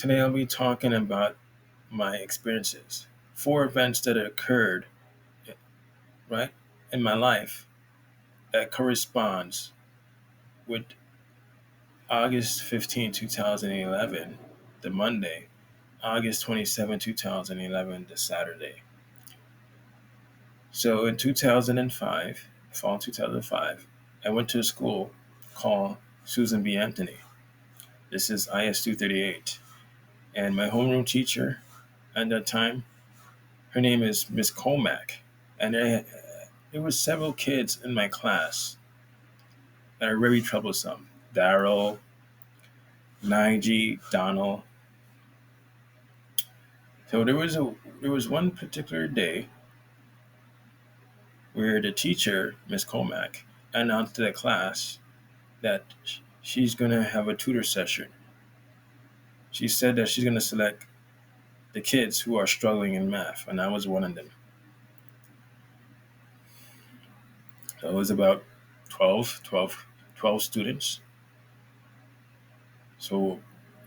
Today I'll be talking about my experiences. Four events that occurred, right, in my life that corresponds with August 15, 2011, the Monday, August 27, 2011, the Saturday. So in 2005, fall 2005, I went to a school called Susan B. Anthony. This is IS 238. And my homeroom teacher at that time, her name is Miss Comack. And there were several kids in my class that are very troublesome. Daryl, Nige, Donald. So there was one particular day where the teacher, Miss Comack, announced to the class that she's gonna have a tutor session. She said that she's gonna select the kids who are struggling in math, and I was one of them. So it was about 12 students. So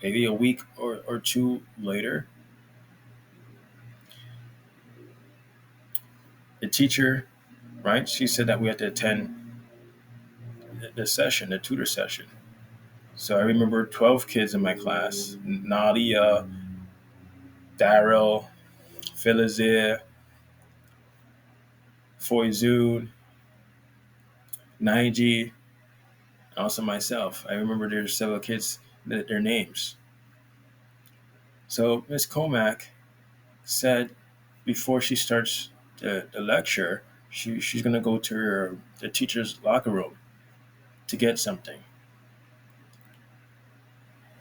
maybe a week or two later, the teacher, right, she said that we had to attend the session, the tutor session. So I remember 12 kids in my class: Nadia, Daryl, Philizir, Foizun, Naiji, also myself. I remember there's several kids, their names. So Miss Comack said before she starts the lecture, she's going to go to the teacher's locker room to get something.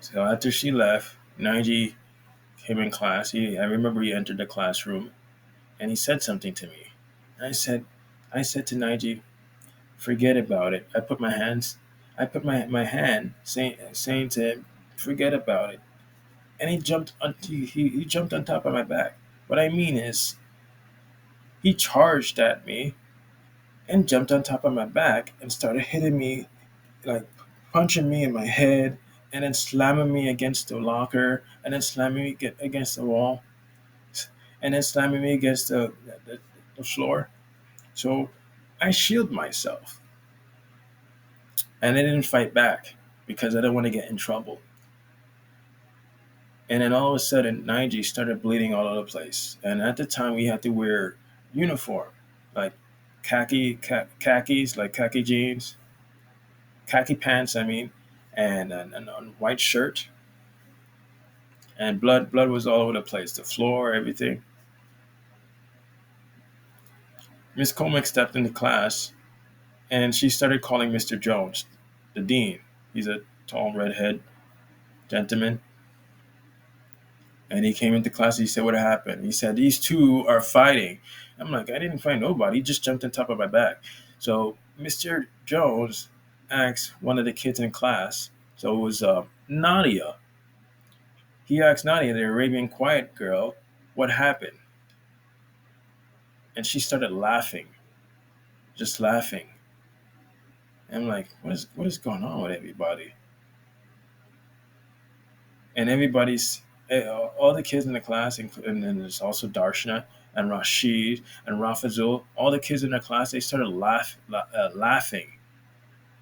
So after she left, Naiji came in class. I remember he entered the classroom and he said something to me. I said to Naiji, forget about it. I put my hand saying to him, forget about it. And he jumped on top of my back. What I mean is, he charged at me and jumped on top of my back and started hitting me, like punching me in my head, and then slamming me against the locker, and then slamming me against the wall, and then slamming me against the floor. So I shield myself, and I didn't fight back because I didn't want to get in trouble. And then all of a sudden, Naiji started bleeding all over the place. And at the time, we had to wear uniform, like khakis, like khaki jeans, khaki pants. I mean, and a white shirt. And blood was all over the place, the floor, everything. Miss Comic stepped into class, and she started calling Mr. Jones, the dean. He's a tall redhead gentleman. And he came into class. He said, "What happened?" He said, "These two are fighting." I'm like, "I didn't fight nobody. He just jumped on top of my back." So Mr. Jones asked one of the kids in class. So it was Nadia. He asked Nadia, the Arabian quiet girl, what happened, and she started laughing, just laughing. And I'm like, "What is going on with everybody?" And all the kids in the class, and then there's also Darshana and Rashid and Rafazul, all the kids in the class, they started laughing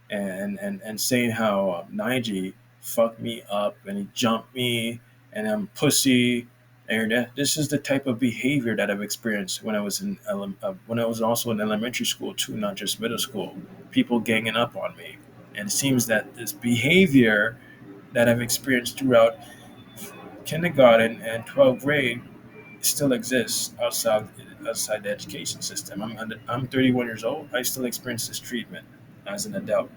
and saying how Naiji fucked me up and he jumped me and I'm pussy. And this is the type of behavior that I've experienced when I was also in elementary school too, not just middle school. People ganging up on me, and it seems that this behavior that I've experienced throughout kindergarten and 12th grade still exists outside the education system. I'm 31 years old. I still experience this treatment as an adult.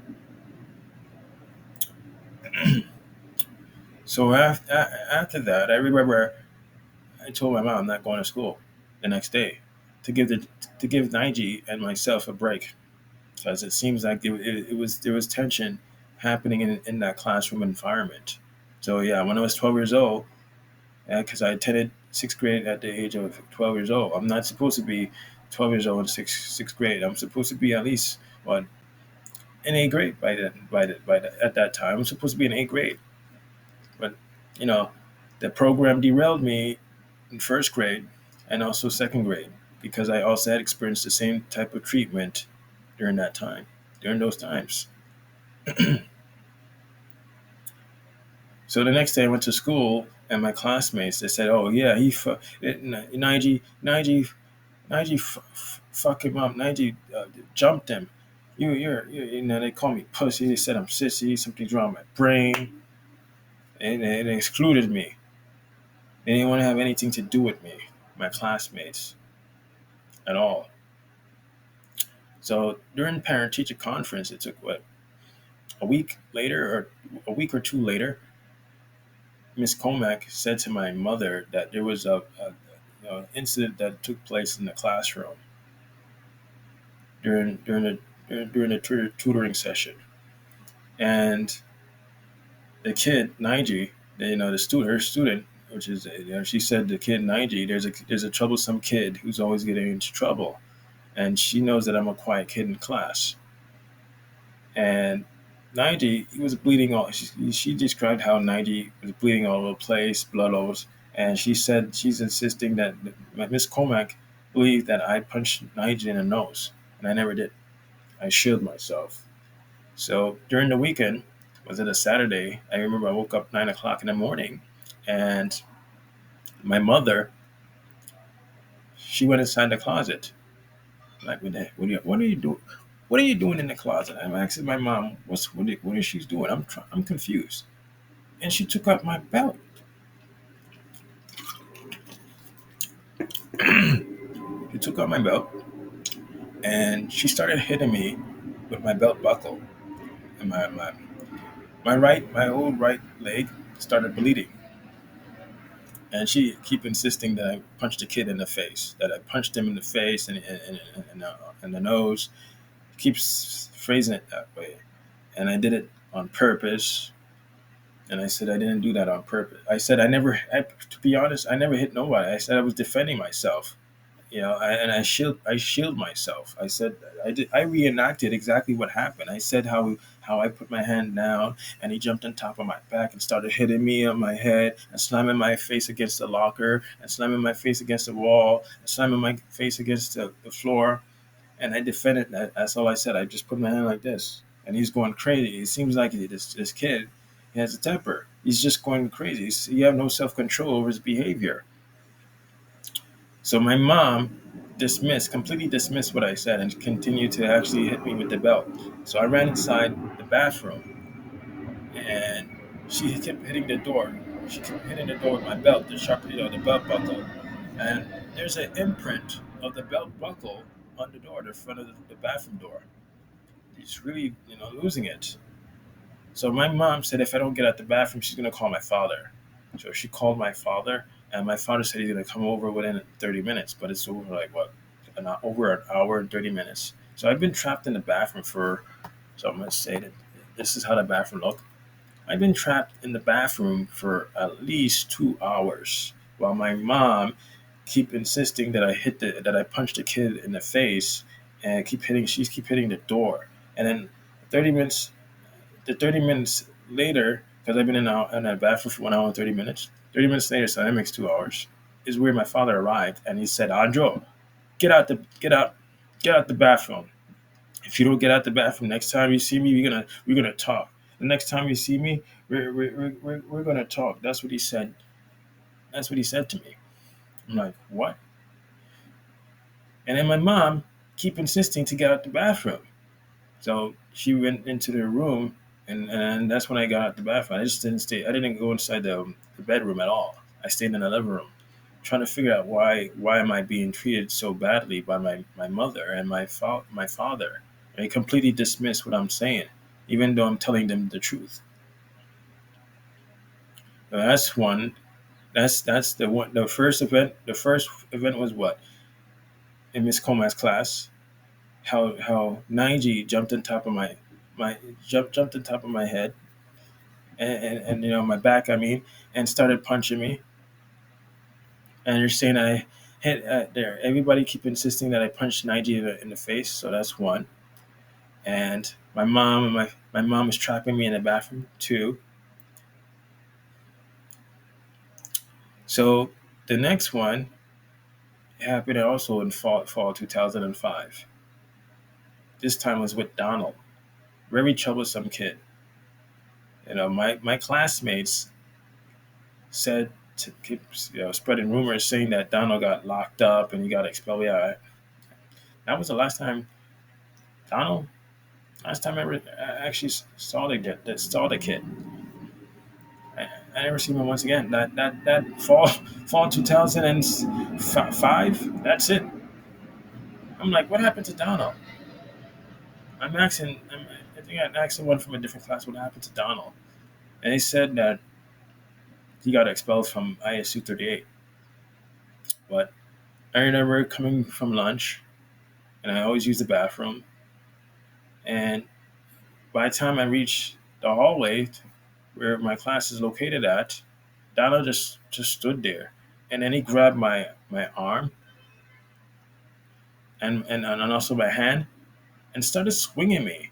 So after that, I remember I told my mom I'm not going to school the next day to give Naiji and myself a break because it seems like there was tension happening in that classroom environment. So yeah, when I was 12 years old, because I attended sixth grade at the age of 12 years old. I'm not supposed to be 12 years old in sixth grade. I'm supposed to be at least what in eighth grade at that time. I'm supposed to be in eighth grade, but you know The program derailed me in first grade and also second grade because I also had experienced the same type of treatment during that time, during those times. So the next day I went to school and my classmates, they said, "Oh yeah, Nige, fuck him up. Nige jumped him. They call me pussy. They said I'm sissy. Something's wrong with my brain, and they excluded me. They didn't want to have anything to do with me, my classmates, at all." So during parent teacher conference, it took what, a week later or a week or two later, Miss Comack said to my mother that there was a incident that took place in the classroom during the tutoring session, and the kid Naiji, the student, her student, which is she said the kid Naiji, there's a troublesome kid who's always getting into trouble, and she knows that I'm a quiet kid in class. And Naiji, he was bleeding all. She described how Naiji was bleeding all over the place, blood all over, and she said she's insisting that Miss Comack believed that I punched Naiji in the nose, and I never did. I shielded myself. So during the weekend, was it a Saturday? I remember I woke up 9 o'clock in the morning, and my mother, she went inside the closet. Like, what are you doing? What are you doing in the closet? I'm asking my mom, what is she doing? I'm confused. And she took out my belt. She took out my belt, and she started hitting me with my belt buckle, and my old right leg started bleeding. And she keep insisting that I punched the kid in the face, that I punched him in the face and the nose. Keeps phrasing it that way, and I did it on purpose. And I said I didn't do that on purpose. I said to be honest, I never hit nobody. I said I was defending myself, and I shield myself. I said I reenacted exactly what happened. I said how I put my hand down and he jumped on top of my back and started hitting me on my head and slamming my face against the locker and slamming my face against the wall and slamming my face against the floor. And I defended that. That's all I said. I just put my hand like this, and he's going crazy. It seems like this kid, he has a temper. He's just going crazy. He have no self control over his behavior. So my mom completely dismissed what I said, and continued to actually hit me with the belt. So I ran inside the bathroom, and she kept hitting the door. She kept hitting the door with my belt, the belt buckle, and there's an imprint of the belt buckle on the door, the front of the bathroom door. He's really, losing it. So my mom said if I don't get out the bathroom, she's gonna call my father. So she called my father, and my father said he's gonna come over within 30 minutes. But it's over like what, over an hour and 30 minutes. So I've been trapped in the bathroom for. So I'm gonna say that this is how the bathroom looked. I've been trapped in the bathroom for at least 2 hours while my mom keep insisting that I punched the kid in the face, and she's keep hitting the door. And then 30 minutes the 30 minutes later, because I've been in that bathroom for 1 hour and 30 minutes, 30 minutes later, so that makes 2 hours, is where my father arrived, and he said, Andro, get out the get out the bathroom. If you don't get out the bathroom, next time you see me, we're gonna talk. The next time you see me, we're gonna talk. That's what he said. That's what he said to me. I'm like, what? And then my mom keep insisting to get out the bathroom. So she went into the room, and that's when I got out the bathroom. I just didn't stay. I didn't go inside the bedroom at all. I stayed in the living room, trying to figure out why am I being treated so badly by my mother and my father. And they completely dismiss what I'm saying, even though I'm telling them the truth. So that's one. That's the one. The first event. The first event was what, in Miss Coma's class. How Naiji jumped on top of my jumped on top of my head, and my back, I mean, and started punching me. And you're saying I hit there. Everybody keep insisting that I punched Naiji in the face, so that's one. And my mom was trapping me in the bathroom too. So the next one happened also in fall 2005. This time was with Donald, very troublesome kid. My classmates said to keep spreading rumors saying that Donald got locked up and he got expelled. Yeah, that was the last time Donald. Last time I actually saw the kid. I never seen him once again. That fall 2005. That's it. I'm like, what happened to Donald? I'm asking. I think I asked someone from a different class what happened to Donald, and they said that he got expelled from ISU 38. But I remember coming from lunch, and I always use the bathroom. And by the time I reached the hallway where my class is located at, Donald just stood there, and then he grabbed my arm and also my hand and started swinging me.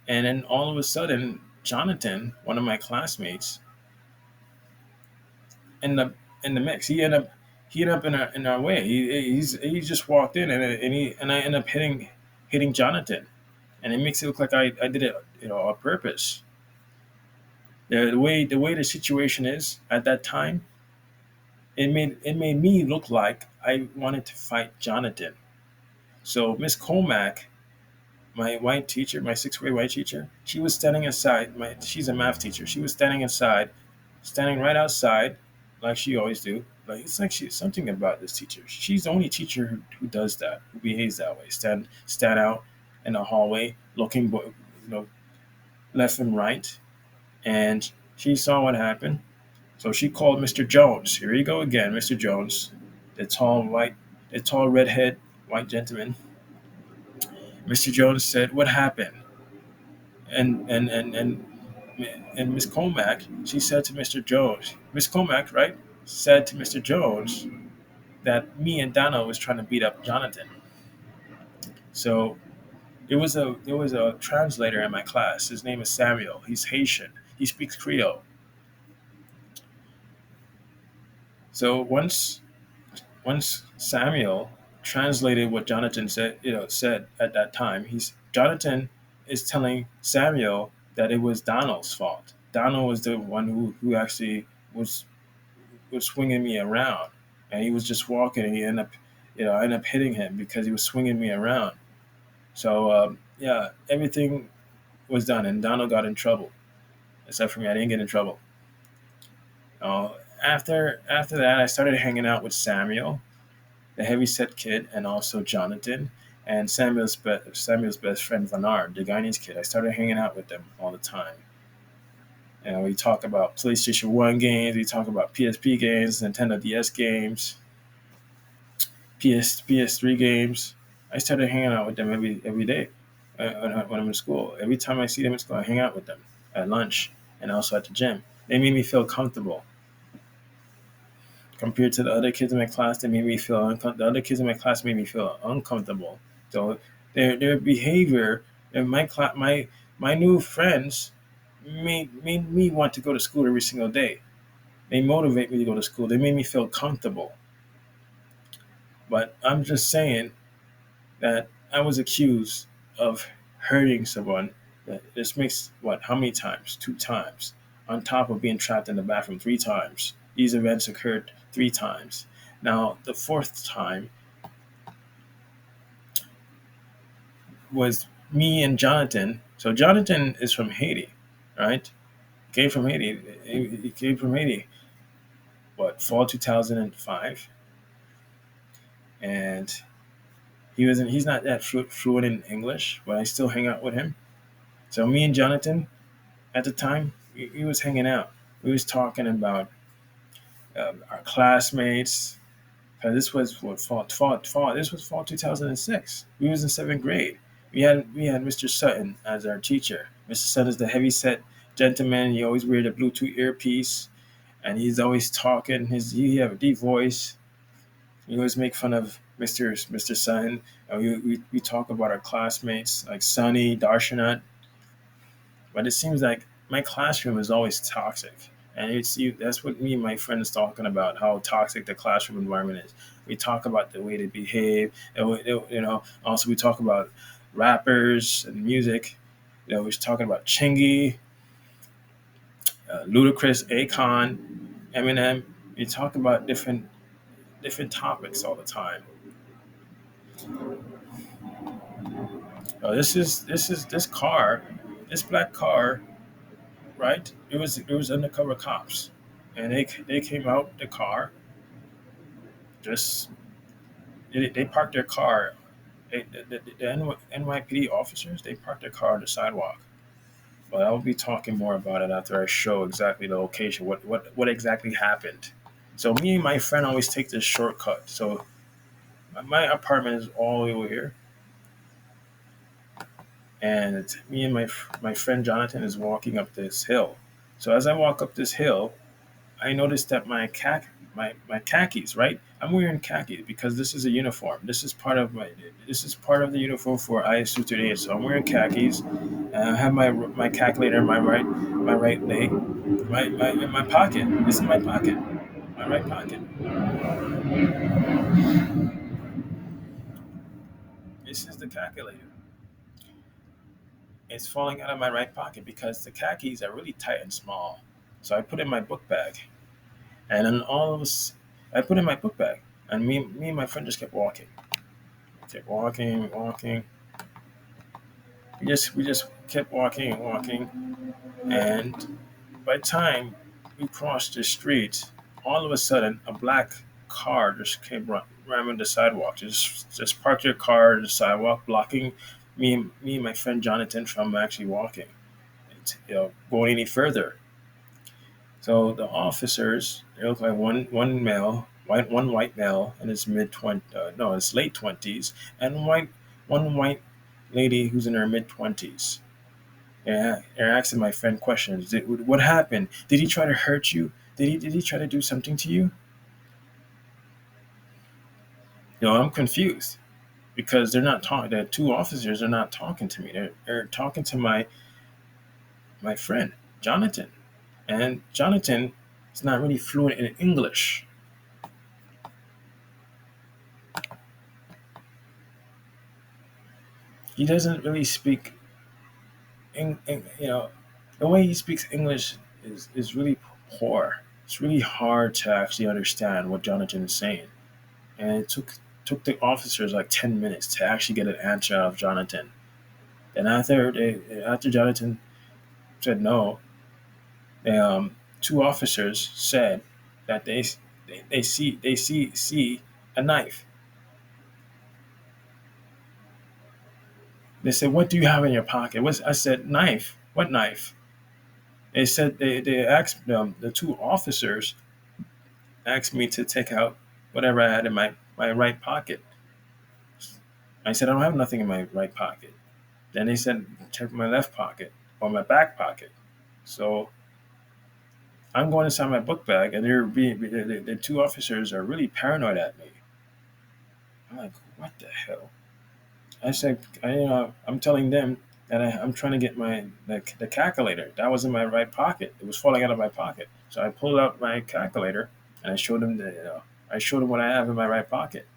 And then all of a sudden, Jonathan, one of my classmates, in the mix, he ended up in our way. He just walked in and I ended up hitting Jonathan, and it makes it look like I did it on purpose. The way the situation is at that time, it made me look like I wanted to fight Jonathan. So Miss Comack, my white teacher, my sixth grade white teacher, she was standing aside. She's a math teacher. She was standing aside, standing right outside, like she always do. Like it's like she's something about this teacher. She's the only teacher who does that, who behaves that way. Stand out in the hallway, looking, left and right, and she saw what happened. So she called Mr. Jones. Here you go again, Mr. Jones, the tall white, the tall redhead white gentleman. Mr. Jones said, "What happened?" And and and and and Miss Comack, she said to Mr. Jones, Miss Comack, right, said to Mr. Jones that me and Donna was trying to beat up Jonathan. So there was a translator in my class. His name is Samuel. He's Haitian. He speaks Creole. So once Samuel translated what Jonathan said at that time, he's Jonathan is telling Samuel that it was Donald's fault. Donald was the one who actually was swinging me around, and he was just walking, and I ended up hitting him because he was swinging me around. So yeah, everything was done, and Donald got in trouble. Except for me, I didn't get in trouble. After that, I started hanging out with Samuel, the heavyset kid, and also Jonathan, and Samuel's best friend Bernard, the Guyanese kid. I started hanging out with them all the time. And we talk about PlayStation 1 games, we talk about PSP games, Nintendo DS games, PS3 games. I started hanging out with them every day when I'm in school. Every time I see them in school, I hang out with them at lunch and also at the gym. They made me feel comfortable compared to the other kids in my class. They made me feel uncomfortable. The other kids in my class made me feel uncomfortable. So their behavior and my new friends made me want to go to school every single day. They motivate me to go to school. They made me feel comfortable. But I'm just saying that I was accused of hurting someone. This makes what? How many times? Two times. On top of being trapped in the bathroom three times. These events occurred three times. Now, the fourth time was me and Jonathan. So Jonathan is from Haiti, right? Came from Haiti. He came from Haiti. What? Fall 2005, and he's not that fluent in English, but I still hang out with him. So me and Jonathan at the time, we was hanging out. We was talking about our classmates. This was what fall. This was fall 2006. We was in seventh grade. We had Mr. Sutton as our teacher. Mr. Sutton is the heavy set gentleman. He always wear the Bluetooth earpiece, and he's always talking. He have a deep voice. We always make fun of Mr. Sutton. We talk about our classmates like Sonny, Darshanat, but it seems like my classroom is always toxic. And you see, that's what me and my friend is talking about, how toxic the classroom environment is. We talk about the way they behave, and also we talk about rappers and music. We're talking about Chingy, Ludacris, Akon, Eminem. We talk about different topics all the time. This car, this black car, right? It was undercover cops, and they came out the car, just they parked their car. The NYPD officers, they parked their car on the sidewalk. But I will be talking more about it after I show exactly the location, what exactly happened. So me and my friend always take this shortcut. So my apartment is all the way over here, and me and my friend Jonathan is walking up this hill. So as I walk up this hill, I noticed that my khakis, right? I'm wearing khakis because this is a uniform. This is part of the uniform for ISU today. So I'm wearing khakis, and I have my calculator in my right leg, in my pocket. This is my pocket, my right pocket. This is the calculator. It's falling out of my right pocket because the khakis are really tight and small. So I put it in my book bag, and then all of us, I put it in my book bag, and me and my friend just kept walking. Kept walking, walking. We just kept walking and walking, and by the time we crossed the street, all of a sudden a black car just came ramming the sidewalk. Just parked your car on the sidewalk, blocking me and my friend Jonathan from actually walking, going any further. So the officers, they look like one male, one white male in his no, his late 20s, and one white lady who's in her mid 20s. Yeah, they're asking my friend questions. What happened? Did he try to hurt you? Did he try to do something to you? I'm confused because they're not talking. The two officers are not talking to me. They're talking to my friend Jonathan, and Jonathan is not really fluent in English. He doesn't really speak. The way he speaks English is really poor. It's really hard to actually understand what Jonathan is saying, and it took the officers like 10 minutes to actually get an answer out of Jonathan. And after Jonathan said no, two officers said that they see a knife. They said, "What do you have in your pocket?" I said, "Knife. What knife?" They said they asked the two officers asked me to take out whatever I had in my right pocket. I said, "I don't have nothing in my right pocket." Then they said, "Check my left pocket or my back pocket." So I'm going inside my book bag, and the two officers are really paranoid at me. I'm like, "What the hell?" I said, I'm telling them that I'm trying to get the calculator that was in my right pocket. It was falling out of my pocket. So I pulled out my calculator and I showed them I showed them what I have in my right pocket,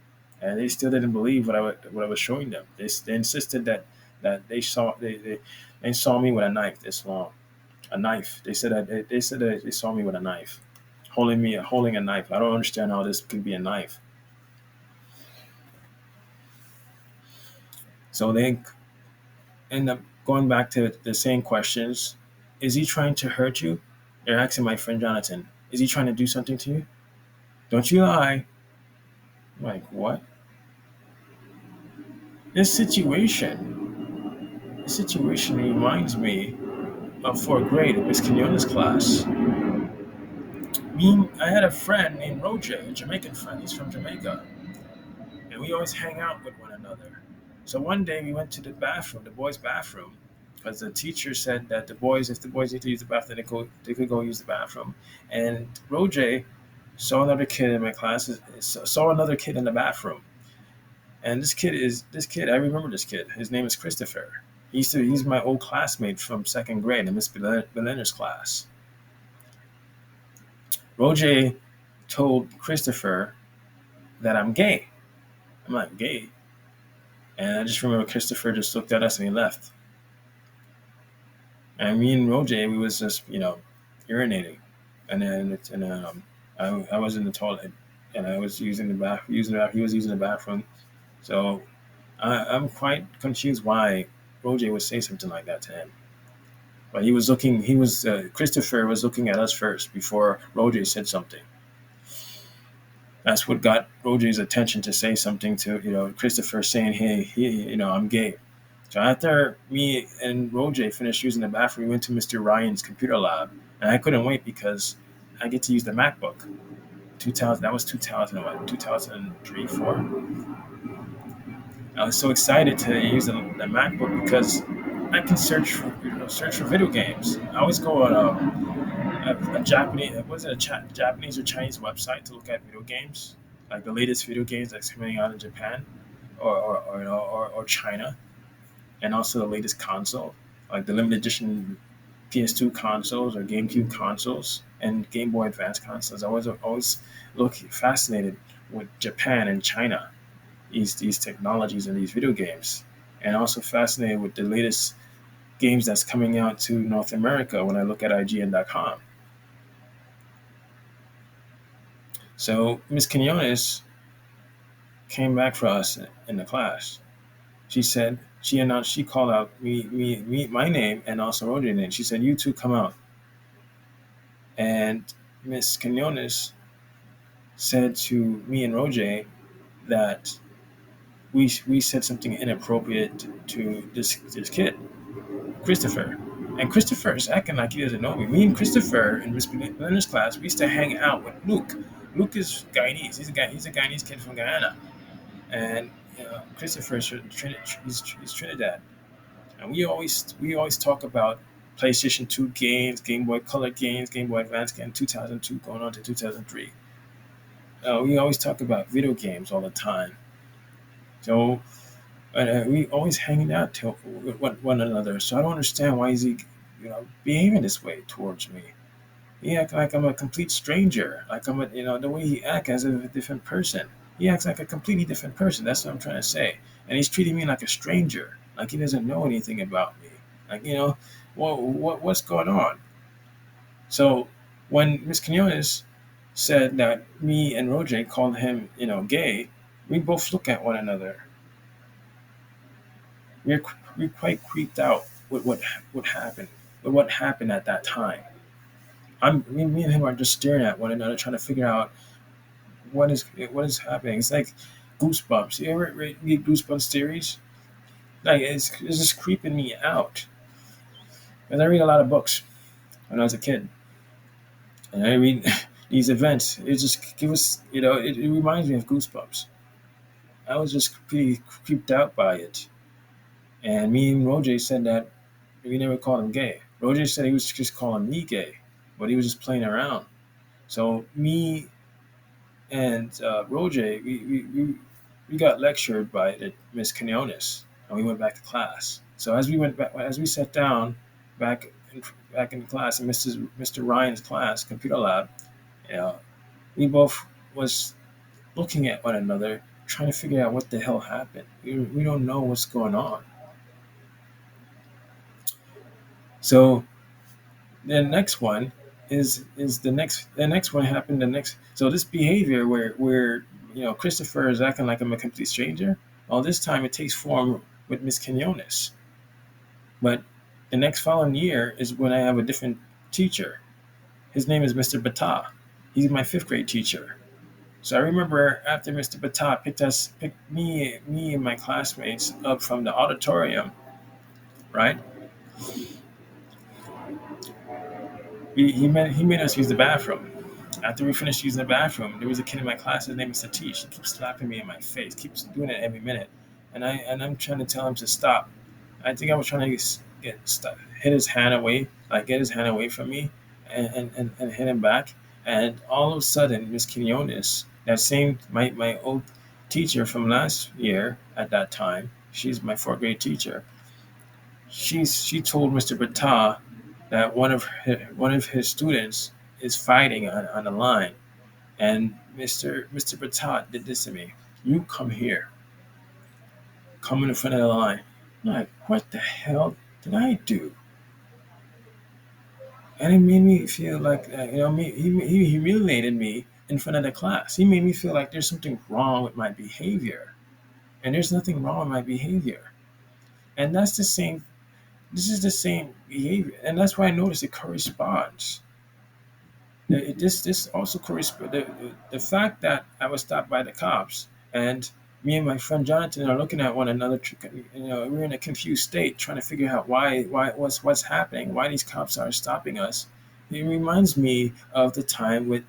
and they still didn't believe what I was showing them. They insisted that they saw me with a knife this long, a knife. They saw me with a knife, holding a knife. I don't understand how this could be a knife. So they end up going back to the same questions. Is he trying to hurt you? They're asking my friend Jonathan. Is he trying to do something to you? Don't you lie. I'm like, what? This situation reminds me of fourth grade in Miss Quinones' class. I had a friend named Roger, a Jamaican friend. He's from Jamaica, and we always hang out with one another. So one day we went to the bathroom, the boys' bathroom, because the teacher said that if the boys need to use the bathroom, they could go use the bathroom. And Roger saw another kid in my class, saw another kid in the bathroom. And this kid, I remember this kid. His name is Christopher. He's my old classmate from second grade in Miss Belender's class. Roger told Christopher that I'm gay. I'm not gay. And I just remember Christopher just looked at us and he left. And me and Roger, we was just, urinating. And I was in the toilet and I was he was using the bathroom. So I'm quite confused why Roger would say something like that to him. But Christopher was looking at us first before Roger said something. That's what got Roger's attention to say something to, Christopher saying, hey, I'm gay. So after me and Roger finished using the bathroom, we went to Mr. Ryan's computer lab. And I couldn't wait because I get to use the MacBook. 2000, that was 2000, what, 2003, 4? I was so excited to use the MacBook because I can search for video games. I always go on a Japanese, was it a Japanese or Chinese website to look at video games, like the latest video games that's coming out in Japan or China, and also the latest console, like the limited edition PS2 consoles or GameCube consoles and Game Boy Advance consoles. I was always look fascinated with Japan and China, these technologies and these video games, and also fascinated with the latest games that's coming out to North America when I look at IGN.com. So Miss Quinones came back for us in the class. She called out my name and also Roger's name. She said, "You two come out." And Miss Quinones said to me and Roger that we said something inappropriate to this kid, Christopher. And Christopher is acting like he doesn't know me. Me and Christopher in Miss Quinones' class, we used to hang out with Luke. Luke is Guyanese. He's a Guyanese kid from Guyana. And Christopher is he's Trinidad. And we always talk about PlayStation 2 games, Game Boy Color games, Game Boy Advance game, 2002 going on to 2003. We always talk about video games all the time. So we always hanging out with one another. So I don't understand why is he, behaving this way towards me. He acts like I'm a complete stranger. Like the way he acts as a different person. He acts like a completely different person. That's what I'm trying to say. And he's treating me like a stranger. Like he doesn't know anything about me. Like, what's going on? So when Miss Quinones said that me and Roger called him, gay, we both look at one another. We're quite creeped out with what happened, with what happened at that time. Me and him are just staring at one another, trying to figure out what is happening. It's like Goosebumps. You ever read Goosebumps series? Like it's just creeping me out. Because I read a lot of books when I was a kid, and I read these events. It just give us, it reminds me of Goosebumps. I was just pretty creeped out by it. And me and Roger said that we never called him gay. Roger said he was just calling me gay, but he was just playing around. So me and Roger, we got lectured by the Miss Quinones, and we went back to class. So as we sat down back in class in Mr. Ryan's class, computer lab, you know, we both was looking at one another, trying to figure out what the hell happened. We don't know what's going on. So the next one is the next one happened the next. So this behavior where Christopher is acting like I'm a complete stranger. Well, this time it takes form with Miss Quinones. But the next following year is when I have a different teacher. His name is Mr. Bata. He's my fifth grade teacher. So I remember after Mr. Bata picked me and my classmates up from the auditorium, right? He made us use the bathroom. After we finished using the bathroom, there was a kid in my class. His name is Satish. He keeps slapping me in my face. Keeps doing it every minute, and I'm trying to tell him to stop. I think I was trying to hit his hand away, like get his hand away from me, and hit him back. And all of a sudden, Miss Quinones, that same my old teacher from last year at that time, she's my fourth grade teacher. She told Mr. Bata that one of his students is fighting on the line, and Mr. Batat did this to me. You come here, come in front of the line. I'm like, what the hell did I do? And it made me feel like, he humiliated me in front of the class. He made me feel like there's something wrong with my behavior, and there's nothing wrong with my behavior. And that's the same. This is the same behavior, and that's why I notice it corresponds. This also corresponds. The fact that I was stopped by the cops, and me and my friend Jonathan are looking at one another. We're in a confused state, trying to figure out why what's happening, why these cops are stopping us. It reminds me of the time with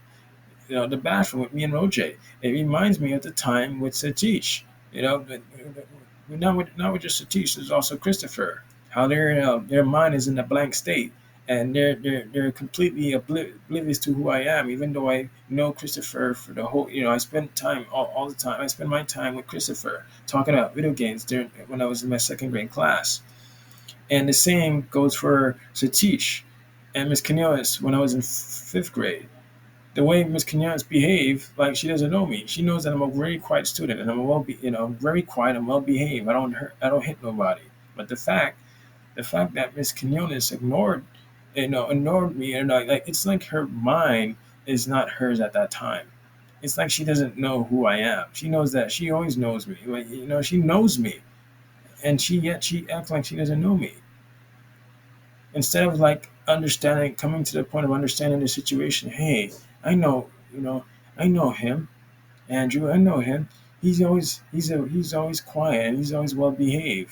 the bathroom with me and Roj. It reminds me of the time with Satish. Not with just Satish. There's also Christopher. How their mind is in a blank state, and they're completely oblivious to who I am. Even though I know Christopher for the whole, I spend time all the time. I spend my time with Christopher talking about video games during when I was in my second grade class. And the same goes for Satish and Miss Canales when I was in fifth grade. The way Miss Quinones behave, like she doesn't know me. She knows that I'm a very quiet student and I'm very quiet and well behaved. I don't hit nobody. But the fact that Miss Quinones ignored me, and like it's like her mind is not hers at that time. It's like she doesn't know who I am. She knows that she always knows me. Like she knows me, and yet she acts like she doesn't know me. Instead of like understanding, coming to the point of understanding the situation. Hey, I know, I know him, Andrew. I know him. He's always quiet and he's always well behaved.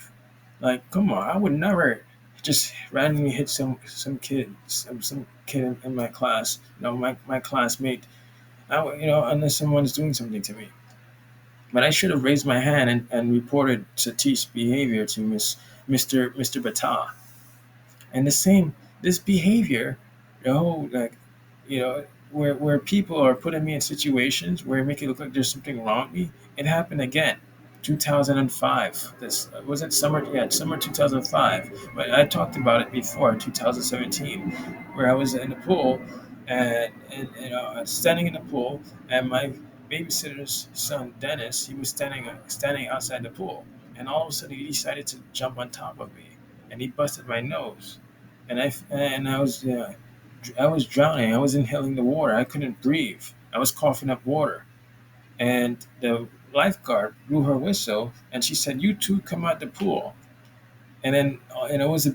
Like, come on, I would never just randomly hit some kid in my class, my classmate. Unless someone's doing something to me. But I should have raised my hand and reported Satish's behavior to Mr. Bata. And the same, this behavior, the whole like, where people are putting me in situations where it make it look like there's something wrong with me. It happened again, 2005. This was it summer, yeah, summer 2005. But I talked about it before, 2017, where I was in the pool, and I was standing in the pool, and my babysitter's son Dennis, he was standing outside the pool, and all of a sudden he decided to jump on top of me, and he busted my nose, I was drowning. I was inhaling the water. I couldn't breathe. I was coughing up water, and the lifeguard blew her whistle, and she said, "You two come out the pool." And then, it was a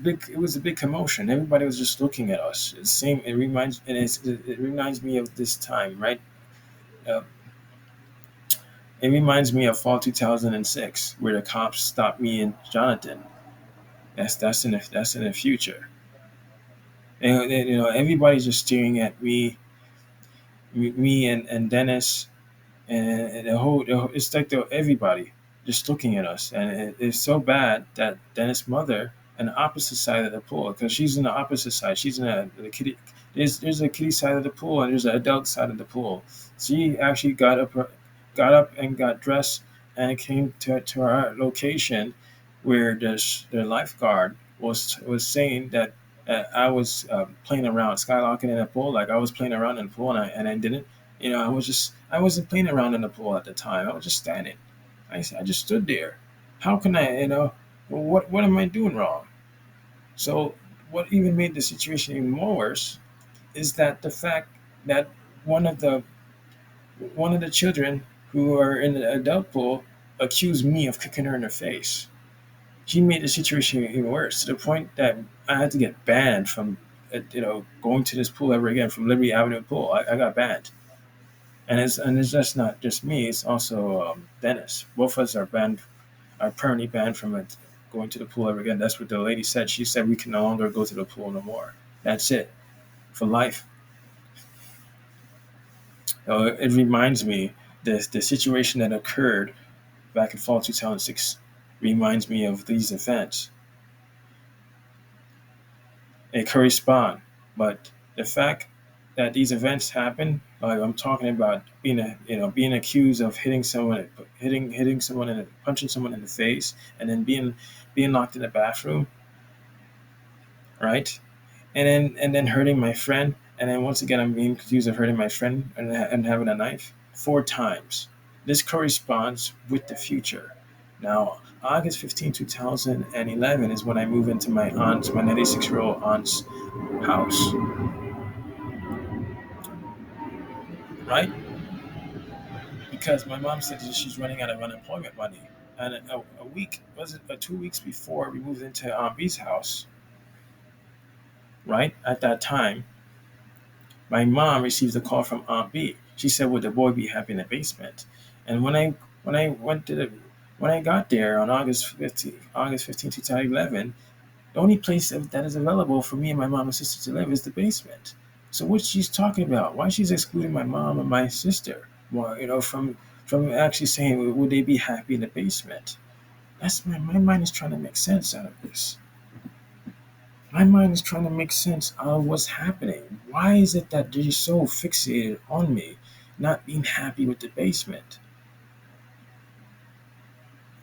big commotion. Everybody was just looking at us. It reminds me of this time, right? Uh, it reminds me of fall 2006, where the cops stopped me and Jonathan. That's in the future. And everybody's just staring at me and Dennis, and it's like everybody just looking at us, and it's so bad that Dennis' mother on the opposite side of the pool, because she's in the opposite side, she's in the kiddie. There's a kiddie side of the pool and there's an adult side of the pool. She actually got up and got dressed and came to our location, where the lifeguard was saying that I was playing around, skylocking in the pool, like I was playing around in the pool, and I didn't. I wasn't playing around in the pool at the time. I was just standing. I just stood there. How can I, what am I doing wrong? So what even made the situation even more worse is that the fact that one of the one of the children who are in the adult pool accused me of kicking her in the face. She made the situation even worse, to the point that I had to get banned from, going to this pool ever again, from Liberty Avenue pool. I got banned, and it's just not just me. It's also Dennis. Both of us are permanently banned from it, going to the pool ever again. That's what the lady said. She said we can no longer go to the pool no more. That's it, for life. It reminds me, the situation that occurred back in fall 2006 reminds me of these events. It correspond, but the fact that these events happen, like I'm talking about being accused of hitting someone and punching someone in the face, and then being locked in the bathroom, right? And then hurting my friend. And then once again, I'm being accused of hurting my friend and having a knife 4 times. This corresponds with the future. Now, August 15, 2011 is when I move into my 96-year-old aunt's house, right? Because my mom said that she's running out of unemployment money. And a week, was it 2 weeks before we moved into Aunt B's house, right? At that time, my mom received a call from Aunt B. She said, "Would the boy be happy in the basement?" And when I went to the when I got there on August 15, 2011, the only place that is available for me and my mom and sister to live is the basement. So what she's talking about? Why she's excluding my mom and my sister? Well, from actually saying, would they be happy in the basement? That's my mind is trying to make sense out of this. My mind is trying to make sense of what's happening. Why is it that they're so fixated on me not being happy with the basement?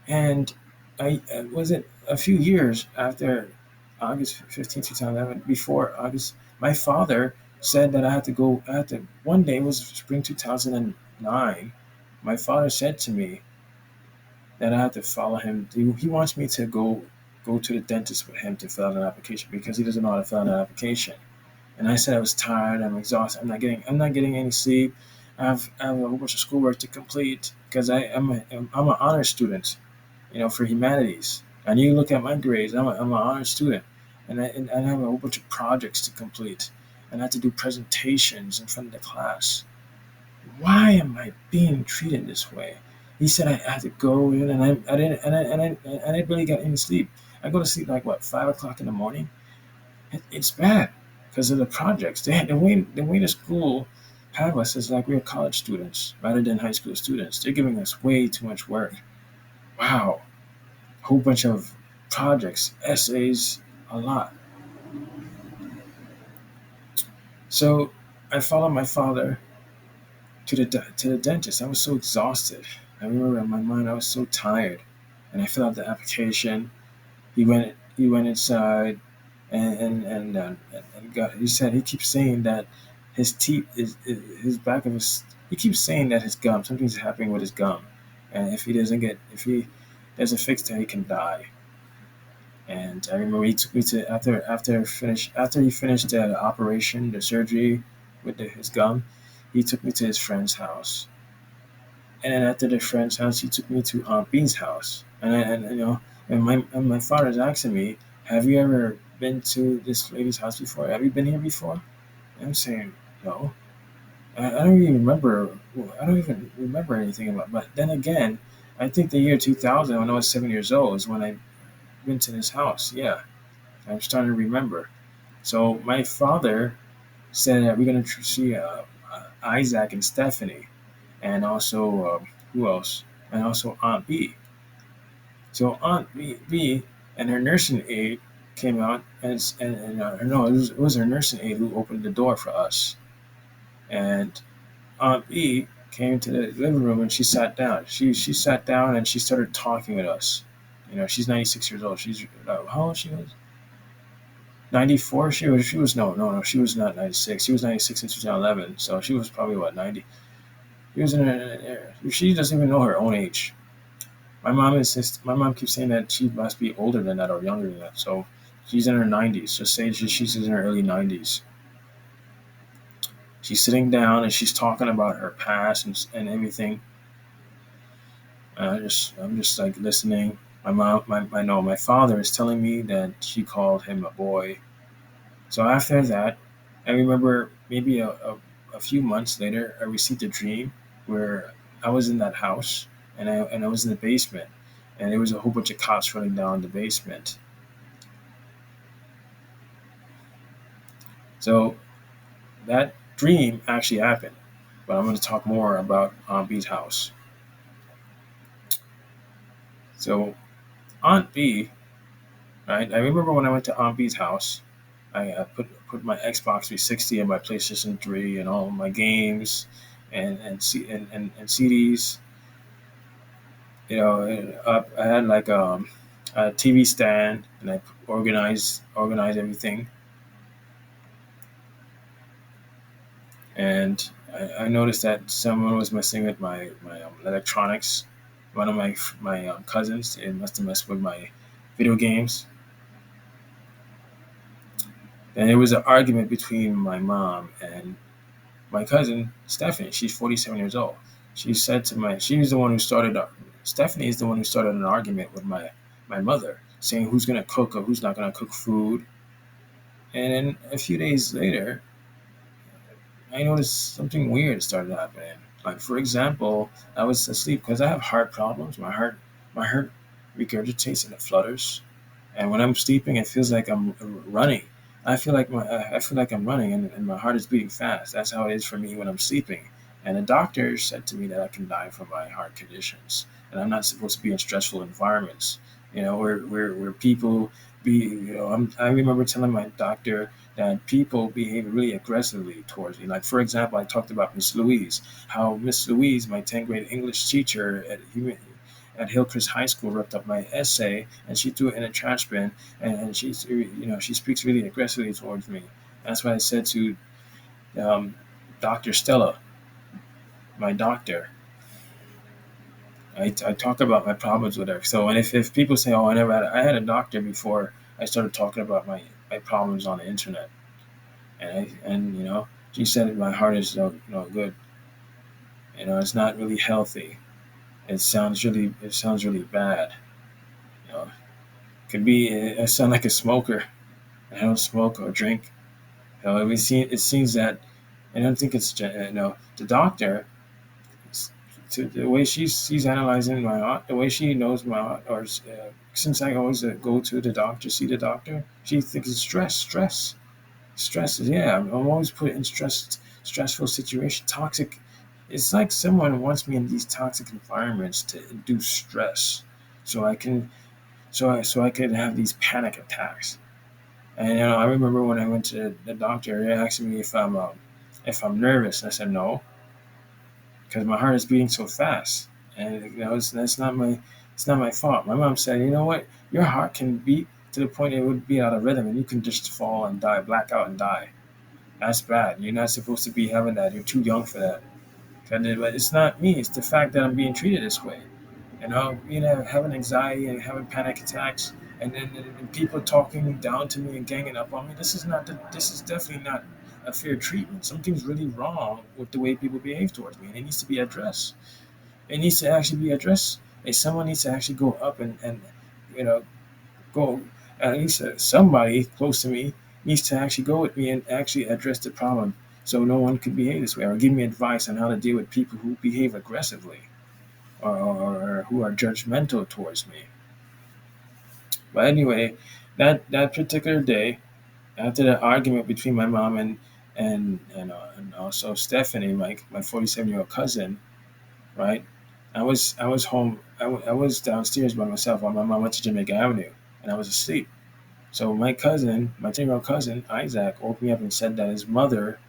And I was it a few years after August 15, 2011, before August, my father said that I had to go. I had to one day, it was spring 2009. My father said to me that I had to follow him. He wants me to go to the dentist with him to fill out an application because he doesn't know how to fill out an application. And I said I was tired. I'm exhausted. I'm not getting any sleep. I have a whole bunch of schoolwork to complete because I'm an honor student, for humanities. And you look at my grades, I'm an honor student, and I have a whole bunch of projects to complete, and I have to do presentations in front of the class. Why am I being treated this way? He said I had to go in, and I didn't, and I didn't really get any sleep. I go to sleep like what 5 o'clock in the morning. It's bad because of the projects. The way the school have us is like we're college students rather than high school students. They're giving us way too much work. Wow, a whole bunch of projects, essays, a lot. So I followed my father to the dentist. I was so exhausted. I remember in my mind I was so tired, and I filled out the application. He went inside, and got. He said he keeps saying that his teeth is his back of his. He keeps saying that his gum something's happening with his gum, and if he doesn't fix that he can die. And I remember he took me to after he finished the operation, the surgery with his gum. He took me to his friend's house, and then after the friend's house, he took me to Aunt Bean's house. And my father's asking me, "Have you ever been to this lady's house before? Have you been here before?" And I'm saying, "No." I don't even remember. I don't even remember anything about. But then again, I think the year 2000, when I was 7 years old, is when I went to this house. Yeah, I'm starting to remember. So my father said that we're gonna see Isaac and Stephanie, and also who else? And also Aunt B. So Aunt B and her nursing aide came out, and no, it was her nursing aide who opened the door for us. And Aunt B came to the living room and she sat down. She sat down and she started talking with us. She's 96 years old. She's how old she was? 94. She was no, she was not 96. She was 96 in 2011. So she was probably what 90. She was in her, she doesn't even know her own age. My mom keeps saying that she must be older than that or younger than that. So she's in her 90s. Just say she's in her early 90s. She's sitting down and she's talking about her past and everything. I'm just like listening. My mom, my no, my father is telling me that she called him a boy. So after that, I remember maybe a few months later, I received a dream where I was in that house and I was in the basement, and there was a whole bunch of cops running down the basement. So that dream actually happened, but I'm going to talk more about Aunt B's house. So Aunt B, right? I remember when I went to Aunt B's house, I put my Xbox 360 and my PlayStation 3 and all my games and CDs. Up. I had like a TV stand, and I organized everything. and I noticed that someone was messing with my electronics. One of my cousins, it must have messed with my video games, and it was an argument between my mom and my cousin Stephanie. She's 47 years old. She's the one who started. Stephanie is the one who started an argument with my mother, saying who's gonna cook or who's not gonna cook food. And then a few days later, I noticed something weird started happening. Like for example, I was asleep because I have heart problems. My heart regurgitates and it flutters. And when I'm sleeping, it feels like I'm running. I feel like I'm running, and my heart is beating fast. That's how it is for me when I'm sleeping. And the doctor said to me that I can die from my heart conditions, and I'm not supposed to be in stressful environments. Where people be. I remember telling my doctor that people behave really aggressively towards me. Like for example, I talked about Miss Louise, how Miss Louise, my 10th grade English teacher at Hillcrest High School, ripped up my essay and she threw it in a trash bin, and she speaks really aggressively towards me. That's why I said to um, Dr. Stella, my doctor, I talk about my problems with her. So, and if people say, "Oh, I had a doctor before I started talking about my problems on the internet," and she said that my heart is no good. It's not really healthy. It sounds really bad. You know, could be I sound like a smoker. I don't smoke or drink. It seems that I don't think it's the doctor. To the way she's analyzing my heart, the way she knows my heart, or since I always go to the doctor, see the doctor, she thinks it's stress. Yeah, I'm always put in stressful situation, toxic. It's like someone wants me in these toxic environments to induce stress, so I can so I can have these panic attacks. And I remember when I went to the doctor, they asked me if I'm nervous. I said no, because my heart is beating so fast, and that's not my fault. My mom said, you know what, your heart can beat to the point it would be out of rhythm, and you can just fall and die, black out and die. That's bad. You're not supposed to be having that. You're too young for that. But it's not me. It's the fact that I'm being treated this way. Having anxiety and having panic attacks, and people talking down to me and ganging up on me. This is definitely not a fair treatment. Something's really wrong with the way people behave towards me, and it needs to be addressed. It needs to actually be addressed. And someone needs to actually go up and you know go at least somebody close to me needs to actually go with me and actually address the problem, so no one could behave this way, or give me advice on how to deal with people who behave aggressively, or who are judgmental towards me. But anyway, that particular day, after the argument between my mom and also Stephanie, my 47-year-old cousin, right? I was home. I was downstairs by myself while my mom went to Jamaica Avenue, and I was asleep. So my 10-year-old cousin Isaac, woke me up and said that his mother,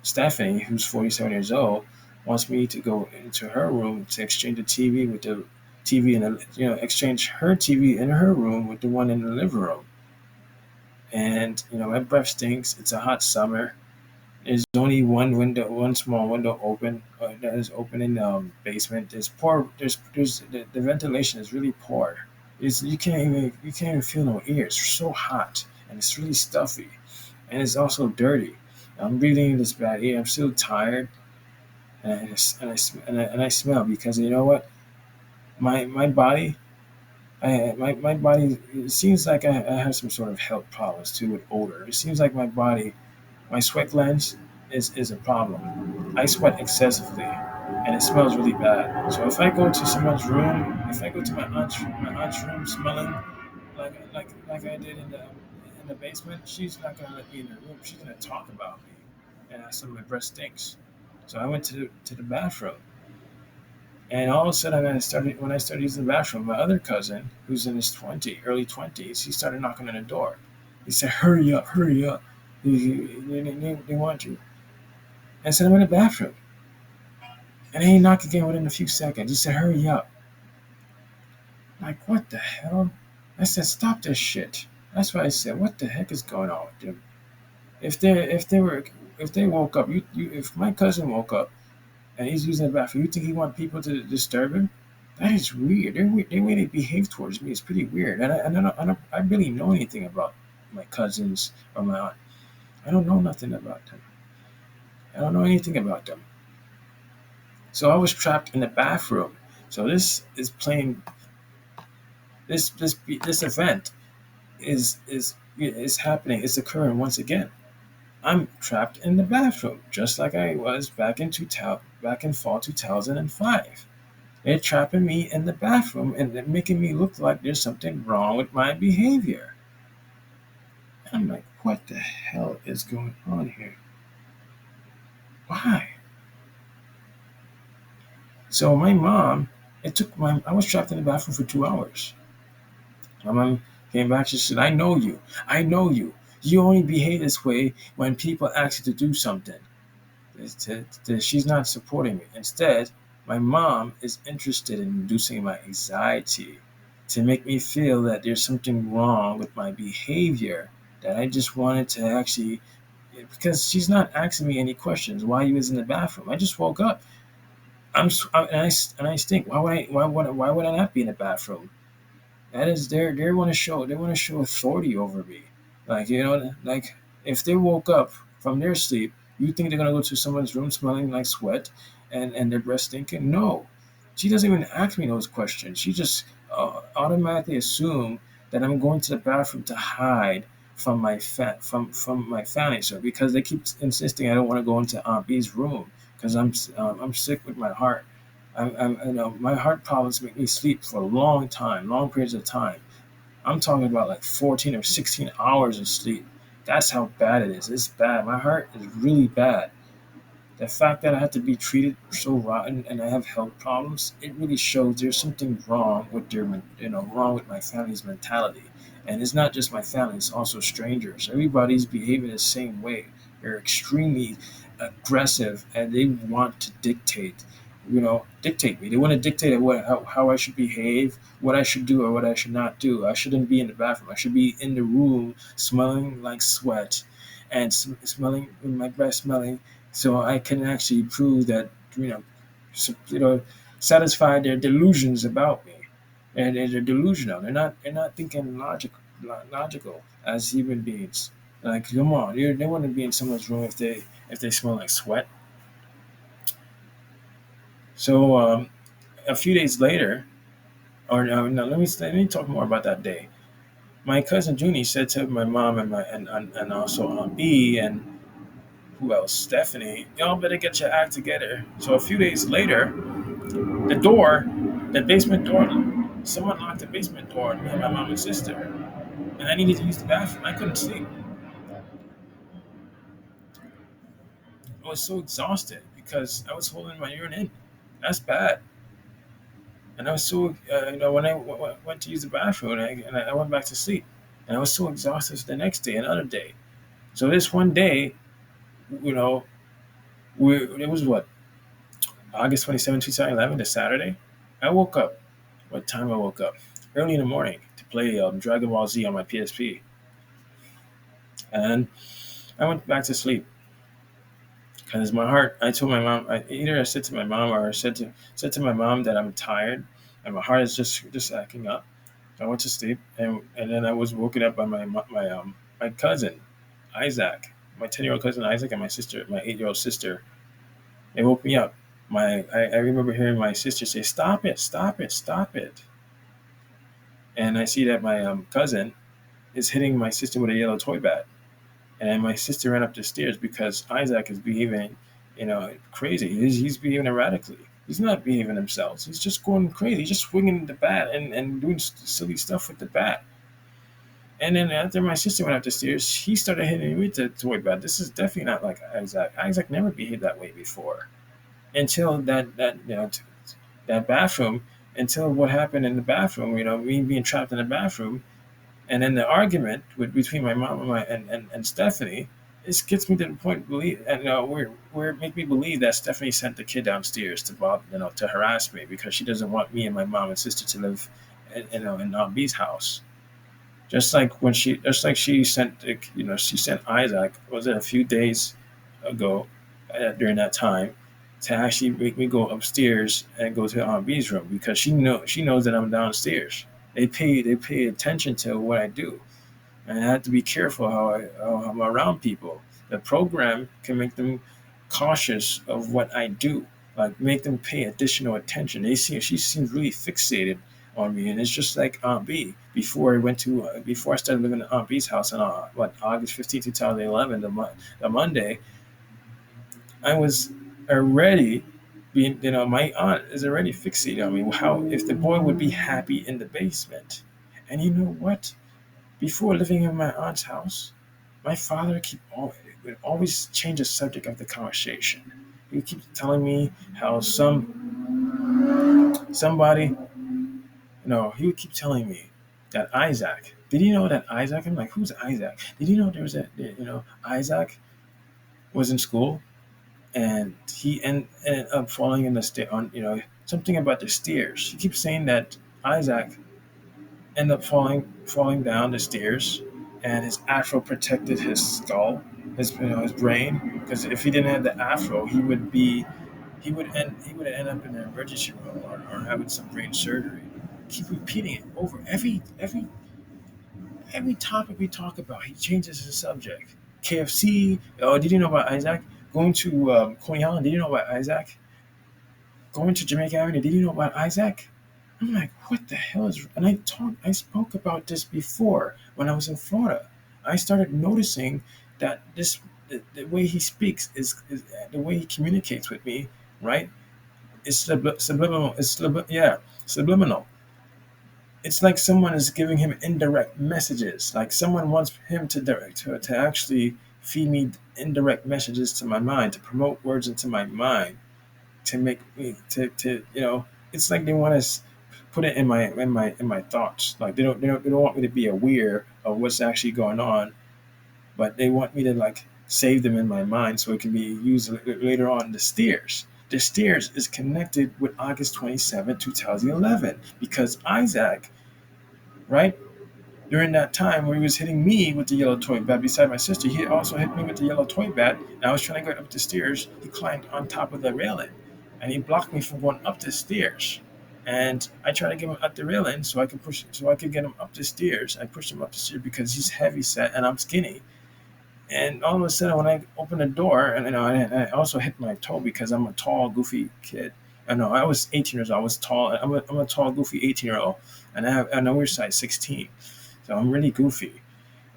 Stephanie, who's 47 years old, wants me to go into her room to exchange the TV with the TV in exchange her TV in her room with the one in the living room. And my breath stinks. It's a hot summer. There's only one small window open that is open in the basement. There's poor. There's the ventilation is really poor. You can't even feel no air. It's so hot and it's really stuffy, and it's also dirty. I'm breathing in this bad air. I'm still tired, and I smell, because you know what? My body. My body. It seems like I have some sort of health problems too with odor. It seems like my sweat glands is a problem. I sweat excessively, and it smells really bad. So if I go to someone's room, if I go to my aunt's room smelling like I did in the basement, she's not gonna let me in her room. She's gonna talk about me, and some of my breath stinks. So I went to the bathroom, and all of a sudden when I started using the bathroom, my other cousin, who's in his early 20s, he started knocking on the door. He said, "Hurry up, hurry up! They want you." I said, "I'm in the bathroom," and he knocked again within a few seconds. He said, "Hurry up!" Like, what the hell? I said, "Stop this shit." That's why I said, "What the heck is going on with them?" If they were if they woke up, if my cousin woke up and he's using the bathroom, you think he want people to disturb him? That is weird. The way they behave towards me is pretty weird. I really know anything about my cousins or my aunt. I don't know nothing about them. I don't know anything about them. So I was trapped in the bathroom. So this is playing this event is happening. It's occurring once again. I'm trapped in the bathroom, just like I was back in fall 2005. They're trapping me in the bathroom and they're making me look like there's something wrong with my behavior. I'm like, what the hell is going on here? Why? So my mom, I was trapped in the bathroom for 2 hours. My mom came back. She said, "I know you. I know you. You only behave this way when people ask you to do something." She's not supporting me. Instead, my mom is interested in inducing my anxiety to make me feel that there's something wrong with my behavior. That I just wanted to actually, because she's not asking me any questions. Why you was in the bathroom? I just woke up. And I stink. Why would I not be in the bathroom? That is they want to show authority over me. Like, like if they woke up from their sleep, you think they're gonna go to someone's room smelling like sweat and their breath stinking? No. She doesn't even ask me those questions. She just automatically assume that I'm going to the bathroom to hide from my family. So because they keep insisting I don't want to go into Aunt B's room because I'm sick with my heart. My heart problems make me sleep for a long periods of time. I'm talking about like 14 or 16 hours of sleep. That's how bad it is. It's bad. My heart is really bad. The fact that I have to be treated so rotten and I have health problems, it really shows there's something wrong with wrong with my family's mentality. And it's not just my family, it's also strangers. Everybody's behaving the same way. They're extremely aggressive and they want to dictate me. They want to dictate how I should behave, what I should do or what I should not do. I shouldn't be in the bathroom. I should be in the room smelling like sweat and smelling with my breath smelling so I can actually prove that you know, you know, satisfy their delusions about me, and they're delusional. They're not thinking logical as human beings. Like, come on, they want to be in someone's room if they smell like sweat. So a few days later, or no, let me talk more about that day. My cousin Junie said to my mom and also Aunt B and who else? Stephanie, y'all better get your act together. So a few days later, the door, the basement door, someone locked the basement door on me and my mom and sister. And I needed to use the bathroom. I couldn't sleep. I was so exhausted because I was holding my urine in. That's bad. And I was so, when I went to use the bathroom and I went back to sleep. And I was so exhausted the next day, another day. So this one day, you know, it was what, August 27th, 2011, the Saturday. I woke up. What time I woke up? Early in the morning to play Dragon Ball Z on my PSP. And I went back to sleep because my heart. I told my mom. Either I said to my mom or I said to my mom that I'm tired and my heart is just acting up. I went to sleep and then I was woken up by my cousin Isaac, my 10-year-old cousin Isaac, and my sister, my 8-year-old sister. They woke me up. I remember hearing my sister say, "Stop it! Stop it! Stop it!" And I see that my cousin is hitting my sister with a yellow toy bat. And my sister ran up the stairs because Isaac is behaving, crazy. He's behaving erratically. He's not behaving himself. He's just going crazy. He's just swinging the bat and doing silly stuff with the bat. And then after my sister went up the stairs, he started hitting me with the toy bat. This is definitely not like Isaac. Isaac never behaved that way before until that bathroom. Until what happened in the bathroom. Me being trapped in the bathroom. And then the argument between my mom and Stephanie, it gets me to the point believe and where it make me believe that Stephanie sent the kid downstairs to to harass me because she doesn't want me and my mom and sister to live in Aunt B's house. Just like she sent Isaac, was it a few days ago, during that time, to actually make me go upstairs and go to Aunt B's room because she knows that I'm downstairs. They pay attention to what I do, and I have to be careful how I'm around people. The program can make them cautious of what I do, like make them pay additional attention. She seems really fixated on me, and it's just like Aunt B. Before I started living at Aunt B's house on August 15th, 2011, the Monday, I was already being, my aunt is already fixated on me. How if the boy would be happy in the basement, and you know what? Before living in my aunt's house, my father would always change the subject of the conversation. He would keep telling me how somebody, he would keep telling me that Isaac. Did you know that Isaac? I'm like, who's Isaac? Did you know there was Isaac was in school and ended up falling in the stair on, something about the stairs. He keeps saying that Isaac end up falling down the stairs, and his afro protected his skull, his brain. Because if he didn't have the afro, he would end up in an emergency room or having some brain surgery. Keep repeating it over every topic we talk about. He changes the subject. KFC. Oh, did you know about Isaac going to Coney Island? Did you know about Isaac going to Jamaica Avenue? Did you know about Isaac? I'm like, what the hell is? And I spoke about this before when I was in Florida. I started noticing that the way he speaks is the way he communicates with me, right? It's subliminal. Yeah, subliminal. It's like someone is giving him indirect messages. Like someone wants him to actually feed me indirect messages to my mind, to promote words into my mind, to make me to. It's like they want to put it in my thoughts. Like they don't want me to be aware of what's actually going on, but they want me to like save them in my mind so it can be used later on. The stairs is connected with August 27, 2011, because Isaac, right, during that time where he was hitting me with the yellow toy bat beside my sister, he also hit me with the yellow toy bat. And I was trying to go up the stairs. He climbed on top of the railing, and he blocked me from going up the stairs. And I tried to get him up the railing so I could get him up the stairs. I pushed him up the stairs because he's heavy set and I'm skinny. And all of a sudden, when I opened the door, and I also hit my toe because I'm a tall, goofy kid. I know I was 18 years old. I was tall. I'm a tall, goofy 18-year-old, and I know we're size 16, so I'm really goofy,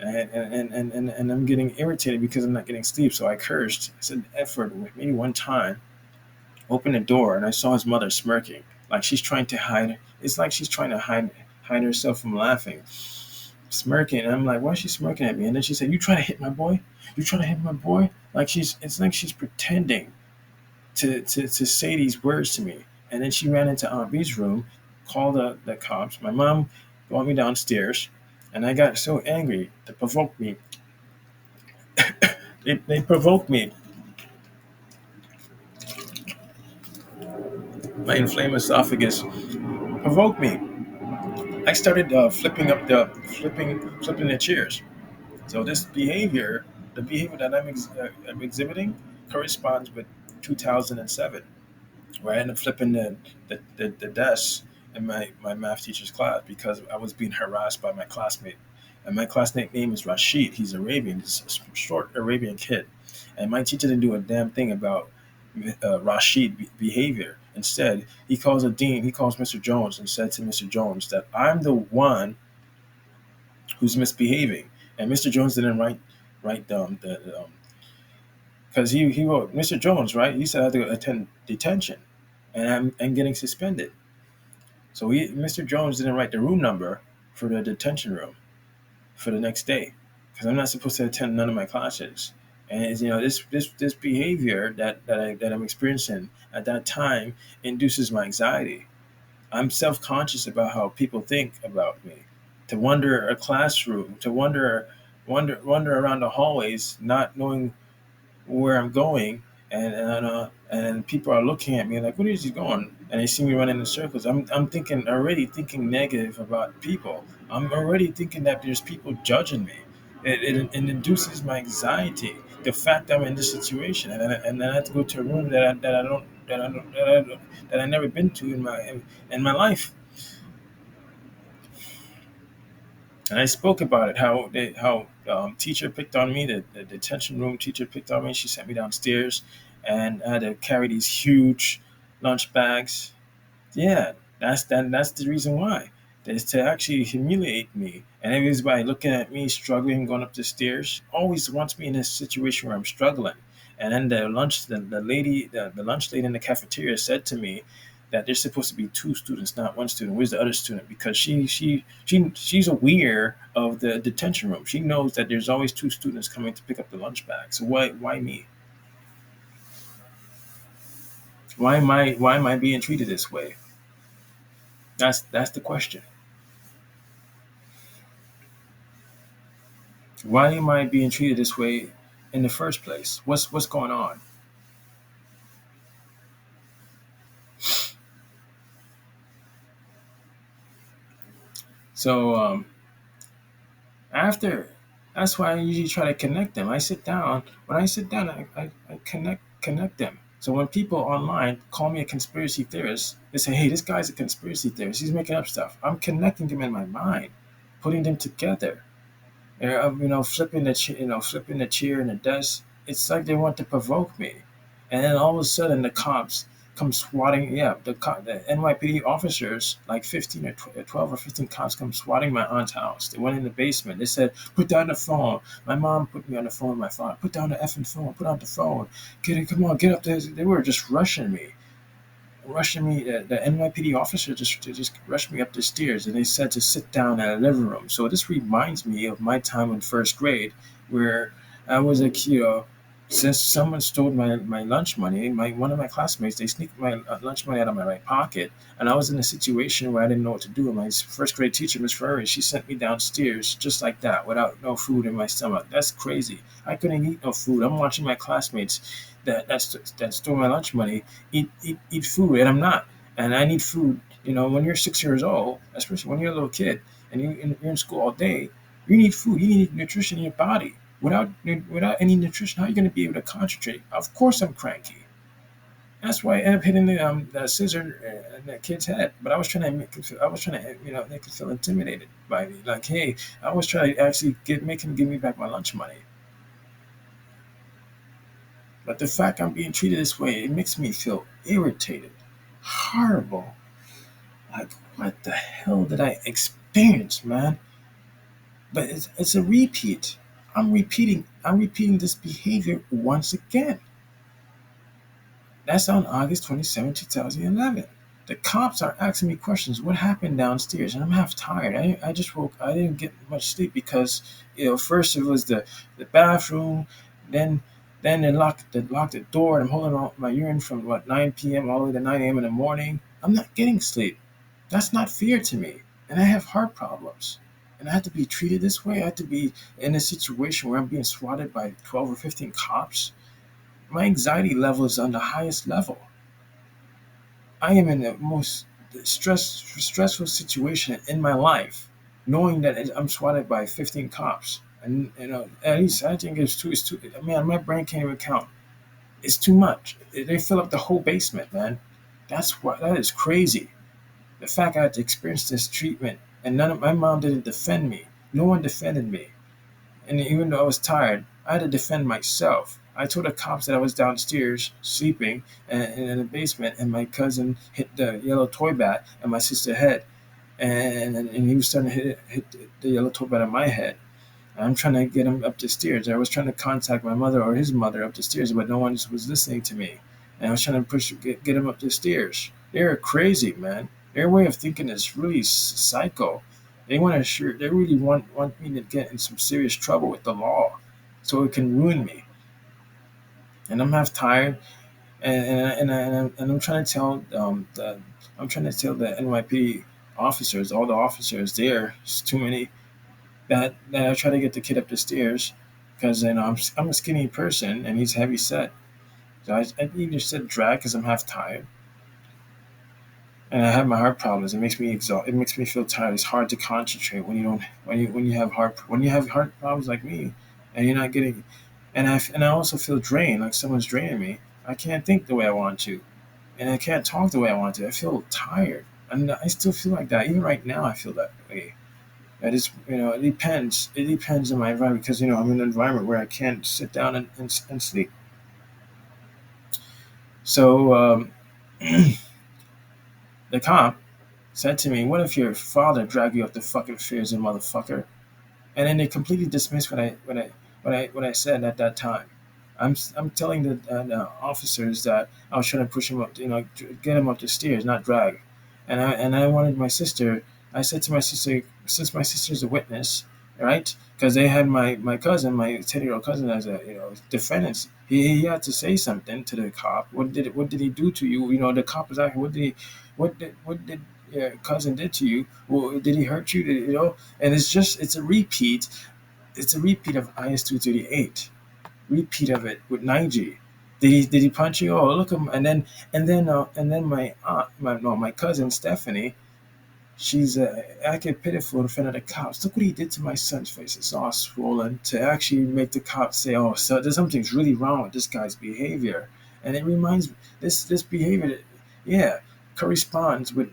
and I'm getting irritated because I'm not getting sleep. So I cursed. I said F word maybe one time. Opened the door, and I saw his mother smirking, like she's trying to hide. It's like she's trying to hide herself from laughing, smirking. And I'm like, why is she smirking at me? And then she said, "You trying to hit my boy? You trying to hit my boy?" Like it's like she's pretending to say these words to me. And then she ran into Aunt B's room, called the cops. My mom brought me downstairs, and I got so angry to provoke me. They provoked me. My inflamed esophagus provoked me. I started flipping the chairs. So this behavior, the behavior that I'm exhibiting, corresponds with 2007, where I ended up flipping the desk in my math teacher's class because I was being harassed by my classmate. And my classmate name is Rashid. He's Arabian. He's a short Arabian kid. And my teacher didn't do a damn thing about Rashid behavior. Instead, he calls Mr. Jones and said to Mr. Jones that I'm the one who's misbehaving. And Mr. Jones didn't write down the because he wrote Mr. Jones, right? He said I had to attend detention, and I'm getting suspended. So Mr. Jones didn't write the room number for the detention room for the next day because I'm not supposed to attend none of my classes. And this behavior that I'm experiencing at that time induces my anxiety. I'm self-conscious about how people think about me. To wander a classroom, to wander around the hallways, not knowing where I'm going, and people are looking at me like, "Where is he going?" And they see me running in circles. I'm thinking negative about people. I'm already thinking that there's people judging me. It induces my anxiety. The fact I'm in this situation, and then I have to go to a room that I never been to in my life. And I spoke about it, how teacher picked on me, the detention room teacher picked on me. She sent me downstairs, and I had to carry these huge lunch bags. Yeah, that's the reason why. Is to actually humiliate me. And everybody looking at me struggling going up the stairs always wants me in a situation where I'm struggling. And then the lunch lady in the cafeteria said to me that there's supposed to be two students, not one student. Where's the other student? Because she's aware of the detention room. She knows that there's always two students coming to pick up the lunch bag. So why me? Why am I being treated this way? That's the question. Why am I being treated this way in the first place? What's going on? So after that's why I usually try to connect them. I sit down. When I sit down, I connect them. So when people online call me a conspiracy theorist, they say, "Hey, this guy's a conspiracy theorist. He's making up stuff." I'm connecting them in my mind, putting them together. Flipping the chair and the desk. It's like they want to provoke me, and then all of a sudden the cops come swatting. Yeah, the NYPD officers, like 12 or 15 cops, come swatting my aunt's house. They went in the basement. They said, "Put down the phone." My mom put me on the phone with my father. Put down the effing phone. Put on the phone. Get it. Come on, get up there. They were just rushing me. The NYPD officer just rushed me up the stairs, and they said to sit down in a living room. So this reminds me of my time in first grade, where I was a kid. Since someone stole my lunch money, my one of my classmates they sneaked my lunch money out of my right pocket, and I was in a situation where I didn't know what to do. And my first grade teacher, Miss Ferrari, she sent me downstairs just like that, without no food in my stomach. That's crazy. I couldn't eat no food. I'm watching my classmates that stole my lunch money eat food, and I'm not. And I need food. When you're 6 years old, especially when you're a little kid, and you're in school all day, you need food. You need nutrition in your body. Without any nutrition, how are you going to be able to concentrate? Of course, I'm cranky. That's why I ended up hitting the scissor in that kid's head. But I was trying to, make him feel intimidated by me. Like, hey, I was trying to actually make him give me back my lunch money. But the fact I'm being treated this way, it makes me feel irritated, horrible. Like, what the hell did I experience, man? But it's a repeat. I'm repeating this behavior once again. That's on August 27, 2011. The cops are asking me questions. What happened downstairs? And I'm half tired. I just woke. I didn't get much sleep because first it was the bathroom, then they locked the door, and I'm holding on my urine from 9 p.m. all the way to 9 a.m. in the morning. I'm not getting sleep. That's not fair to me. And I have heart problems. And I had to be treated this way. I had to be in a situation where I'm being swatted by 12 or 15 cops. My anxiety level is on the highest level. I am in the most stressful situation in my life, knowing that I'm swatted by 15 cops. And at least I think it's too. Man, my brain can't even count. It's too much. They fill up the whole basement, man. That is crazy. The fact I had to experience this treatment, and none of my mom didn't defend me. No one defended me. And even though I was tired, I had to defend myself. I told the cops that I was downstairs sleeping in the basement, and my cousin hit the yellow toy bat at my sister's head, and he was starting to hit the yellow toy bat on my head. I'm trying to get him up the stairs. I was trying to contact my mother or his mother up the stairs, but no one was listening to me. And I was trying to get him up the stairs. They're crazy, man. Their way of thinking is really psycho. They really want me to get in some serious trouble with the law, so it can ruin me. And I'm half tired, and I'm trying to tell the NYP officers, all the officers there, it's too many, that I try to get the kid up the stairs because I'm a skinny person and he's heavy set. So I either said drag because I'm half tired, and I have my heart problems. It makes me exhaust. It makes me feel tired. It's hard to concentrate when you don't when you have heart problems like me, and you're not getting. And I also feel drained, like someone's draining me. I can't think the way I want to, and I can't talk the way I want to. I feel tired, and I still feel like that. Even right now, I feel that way. That is, it depends. It depends on my environment because I'm in an environment where I can't sit down and sleep. So the cop said to me, "What if your father dragged you up the fucking stairs, you motherfucker?" And then they completely dismissed what I said at that time. I'm telling the officers that I was trying to push him up, get him up the stairs, not drag. And I wanted my sister. I said to my sister, since my sister's a witness, right? Because they had my cousin, my 10-year-old cousin, as a defendant. He had to say something to the cop. What did he do to you? The cop was asking, what did your cousin did to you? Well, did he hurt you? And it's a repeat. It's a repeat of IS-238. Repeat of it with Naiji. Did he punch you? Oh, look him. And then my aunt, my no, my cousin Stephanie. She's acting pitiful in front of the cops. Look what he did to my son's face. It's all swollen. To actually make the cops say, "Oh, so there's something's really wrong with this guy's behavior," and it reminds me this behavior, yeah, corresponds with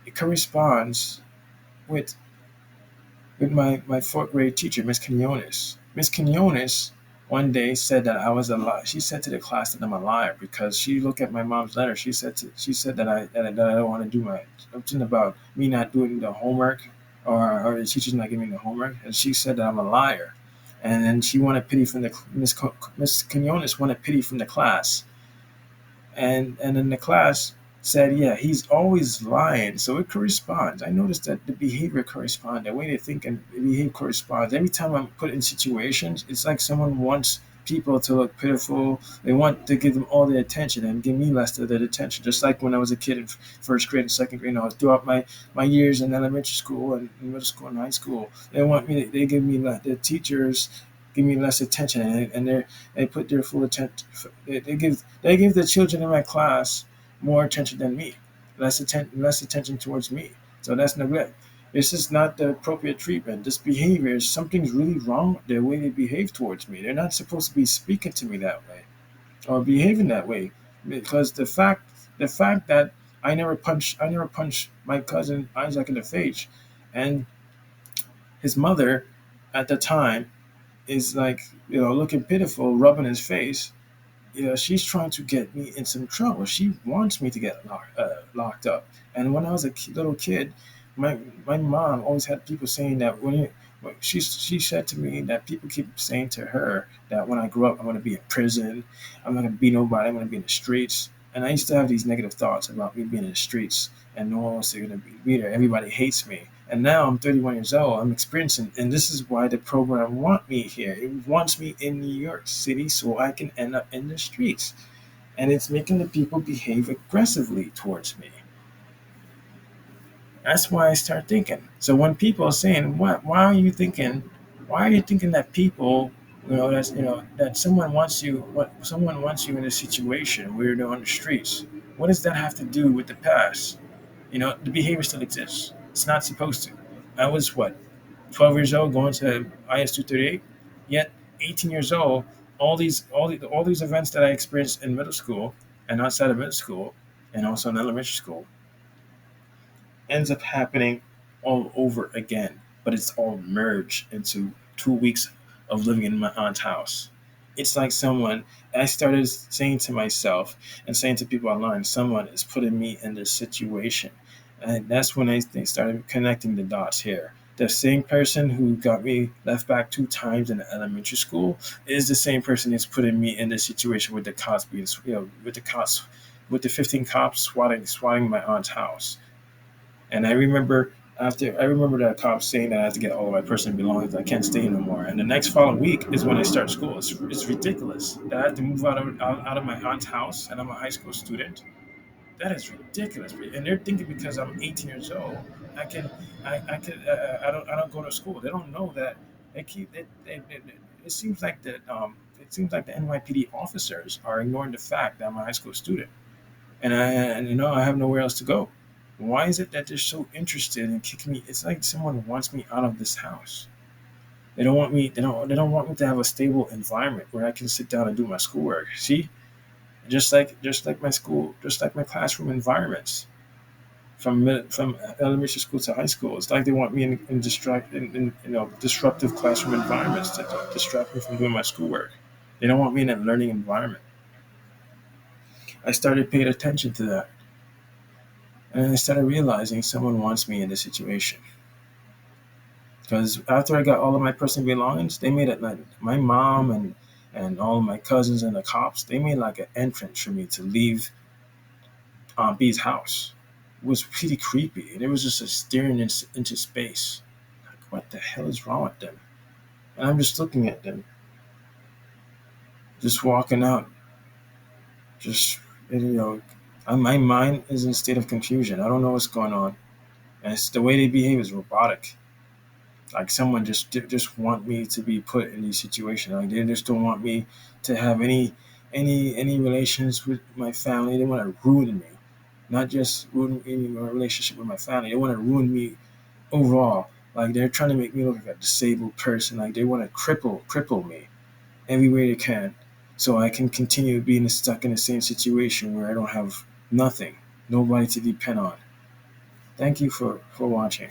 it corresponds with my fourth grade teacher, Miss Quinones. Miss Quinones one day said that I was a liar. She said to the class that I'm a liar because she looked at my mom's letter. She said that I don't want to do something about me not doing the homework, or the teacher's not giving me the homework, and she said that I'm a liar. And then she wanted pity from the Miss Quinones wanted pity from the class, and then the class said, "Yeah, he's always lying." So it corresponds. I noticed that the behavior corresponds. The way they think and behave corresponds. Every time I'm put in situations, it's like someone wants people to look pitiful. They want to give them all the attention and give me less of that attention. Just like when I was a kid in first grade and second grade, throughout my years in elementary school and middle school and high school, they give me the teachers give me less attention, and they put their full attention. They give the children in my class more attention than me, less attention towards me. So that's neglect. This is not the appropriate treatment. This behavior, something's really wrong with the way they behave towards me. They're not supposed to be speaking to me that way or behaving that way, because the fact that I never punched my cousin Isaac in the face, and his mother at the time is like, looking pitiful, rubbing his face. She's trying to get me in some trouble. She wants me to get locked up. And when I was a little kid, my mom always had people saying that she said to me that people keep saying to her that when I grow up, I'm going to be in prison. I'm not going to be nobody. I'm going to be in the streets. And I used to have these negative thoughts about me being in the streets, and no one wants to be there. Everybody hates me. And now I'm 31 years old. I'm experiencing, and this is why the program want me here. It wants me in New York City so I can end up in the streets, and it's making the people behave aggressively towards me. That's why I start thinking. So when people are saying, "What? Why are you thinking? Why are you thinking that people, that someone wants you in a situation where they're on the streets? What does that have to do with the past? The behavior still exists. It's not supposed to. I was what, 12 years old going to IS-238, yet 18 years old. All these events that I experienced in middle school and outside of middle school, and also in elementary school, ends up happening all over again, but it's all merged into 2 weeks of living in my aunt's house. It's like I started saying to myself and saying to people online, someone is putting me in this situation. And that's when I started connecting the dots here. The same person who got me left back 2 times in elementary school is the same person who's putting me in this situation with the cops with the 15 cops swatting my aunt's house. And I remember that cop saying that I have to get all of my personal belongings. I can't stay no more. And the next following week is when I start school. It's ridiculous that I have to move out of my aunt's house, and I'm a high school student. That is ridiculous. And they're thinking because I'm 18 years old, I can, I don't go to school. They don't know that they keep, it seems like the NYPD officers are ignoring the fact that I'm a high school student. and I have nowhere else to go. Why is it that they're so interested in kicking me? It's like someone wants me out of this house. They don't want me. They don't want me to have a stable environment where I can sit down and do my schoolwork. See, just like my school, just like my classroom environments from elementary school to high school. It's like they want me in disruptive classroom environments to distract me from doing my schoolwork. They don't want me in a learning environment. I started paying attention to that, and I started realizing someone wants me in this situation. Because after I got all of my personal belongings, they made it like my mom and all of my cousins and the cops. They made like an entrance for me to leave Aunt B's house. It was pretty creepy, and it was just a staring into space. Like, what the hell is wrong with them? And I'm just looking at them, just walking out, just my mind is in a state of confusion. I don't know what's going on, and it's the way they behave is robotic. Like someone just want me to be put in these situations. Like they just don't want me to have any relations with my family. They want to ruin me, not just ruin any relationship with my family. They want to ruin me overall. Like they're trying to make me look like a disabled person. Like they want to cripple me every way they can, so I can continue being stuck in the same situation where I don't have nothing, nobody to depend on. Thank you for watching.